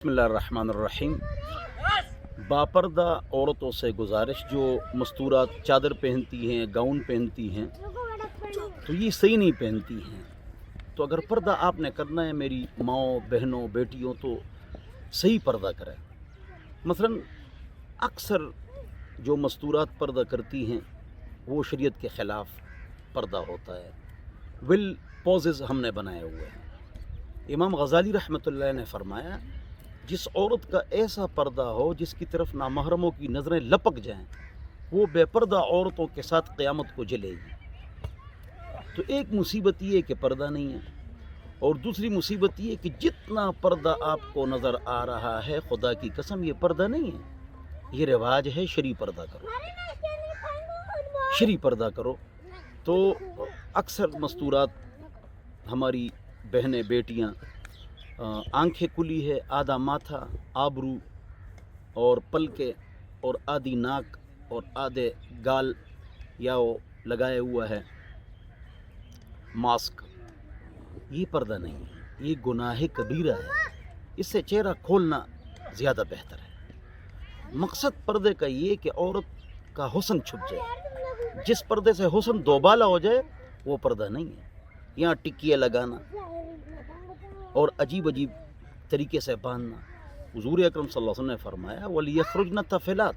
بسم اللہ الرحمن الرحیم۔ باپردہ عورتوں سے گزارش جو مستورات چادر پہنتی ہیں، گاؤن پہنتی ہیں، تو یہ صحیح نہیں پہنتی ہیں۔ تو اگر پردہ آپ نے کرنا ہے میری ماؤں، بہنوں، بیٹیوں، تو صحیح پردہ کریں۔ مثلا اکثر جو مستورات پردہ کرتی ہیں وہ شریعت کے خلاف پردہ ہوتا ہے، پوزز ہم نے بنائے ہوئے ہیں۔ امام غزالی رحمۃ اللہ نے فرمایا جس عورت کا ایسا پردہ ہو جس کی طرف نامحرموں کی نظریں لپک جائیں، وہ بے پردہ عورتوں کے ساتھ قیامت کو جلے گی۔ تو ایک مصیبت یہ ہے کہ پردہ نہیں ہے، اور دوسری مصیبت یہ کہ جتنا پردہ آپ کو نظر آ رہا ہے، خدا کی قسم یہ پردہ نہیں ہے، یہ رواج ہے۔ شرعی پردہ کرو، شرعی پردہ کرو۔ تو اکثر مستورات ہماری بہنیں، بیٹیاں، آنکھیں کھلی ہے، آدھا ماتھا، آبرو اور پلکے اور آدھی ناک اور آدھے گال یا وہ لگائے ہوا ہے ماسک، یہ پردہ نہیں ہے، یہ گناہ کبیرہ ہے۔ اس سے چہرہ کھولنا زیادہ بہتر ہے۔ مقصد پردے کا یہ کہ عورت کا حسن چھپ جائے۔ جس پردے سے حسن دوبالا ہو جائے وہ پردہ نہیں ہے۔ یہاں ٹکیاں لگانا اور عجیب عجیب طریقے سے باندھنا، حضور اکرم صلی اللہ علیہ وسلم نے فرمایا وَلِيَخْرُجْنَ تَفِلَاتٍ،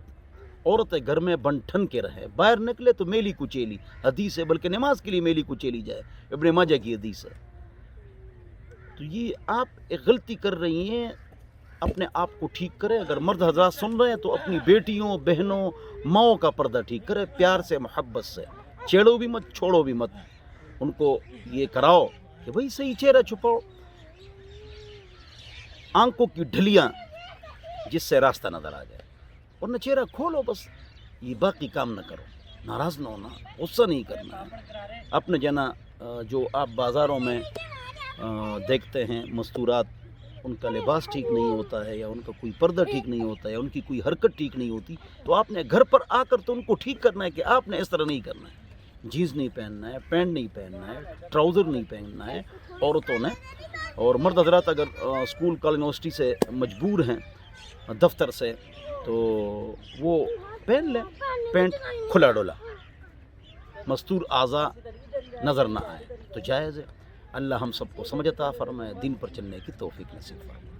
عورتیں گھر میں بن ٹھن کے رہے، باہر نکلے تو میلی کچیلی، حدیث ہے، بلکہ نماز کے لیے میلی کچیلی جائے، ابن ماجہ کی حدیث ہے۔ تو یہ آپ ایک غلطی کر رہی ہیں، اپنے آپ کو ٹھیک کریں۔ اگر مرد حضرات سن رہے ہیں تو اپنی بیٹیوں، بہنوں، ماؤں کا پردہ ٹھیک کریں، پیار سے، محبت سے، چھیڑو بھی مت، چھوڑو بھی مت، ان کو یہ کراؤ کہ بھئی صحیح چہرہ چھپاؤ، آنکھوں کی ڈھلیاں جس سے راستہ نظر آ جائے، ورنہ چہرہ کھولو بس۔ یہ باقی کام نہ کرو، ناراض نہ ہونا، غصہ نہیں کرنا ہے۔ اپنے جنا جو آپ بازاروں میں دیکھتے ہیں مستورات، ان کا لباس ٹھیک نہیں ہوتا ہے، یا ان کا کوئی پردہ ٹھیک نہیں ہوتا ہے، یا ان کی کوئی حرکت ٹھیک نہیں ہوتی، تو آپ نے گھر پر آ کر تو ان کو ٹھیک کرنا ہے کہ آپ نے اس طرح نہیں کرنا ہے۔ جینز نہیں پہننا ہے، پینٹ نہیں پہننا ہے، ٹراؤزر نہیں پہننا ہے عورتوں نے۔ اور مرد حضرات اگر اسکول کالج یونیورسٹی سے مجبور ہیں، دفتر سے، تو وہ پہن لیں پینٹ کھلا ڈولا، مستور اعضاء نظر نہ آئے، تو جائز ہے۔ اللہ ہم سب کو سمجھ عطا فرمائے، دین پر چلنے کی توفیق نصیب فرمائے۔